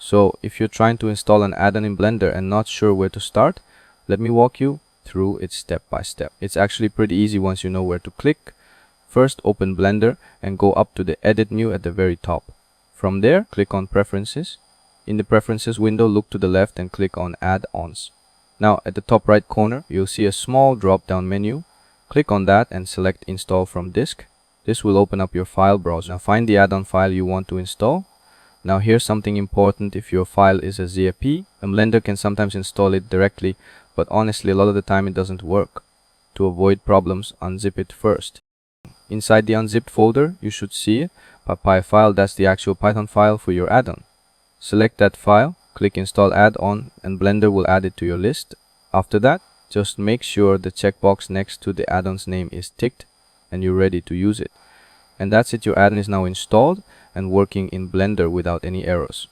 So if you're trying to install an add-on in Blender and not sure where to start, let me walk you through it step by step. It's actually pretty easy once you know where to click. First, open Blender and go up to the Edit menu at the very top. From there, click on Preferences. In the Preferences window, look to the left and click on Add-ons. Now, at the top right corner, you'll see a small drop-down menu. Click on that and select Install from Disk. This will open up your file browser. Now, find the add-on file you want to install. Now, here's something important. If your file is a zip, Blender can sometimes install it directly, but honestly, a lot of the time it doesn't work. To avoid problems, unzip it first. Inside the unzipped folder, you should see a .py file. That's the actual Python file for your add-on. Select that file, click Install Add-on, and Blender will add it to your list. After that, just make sure the checkbox next to the add-on's name is ticked and you're ready to use it. And that's it, your add-on is now installed and working in Blender without any errors.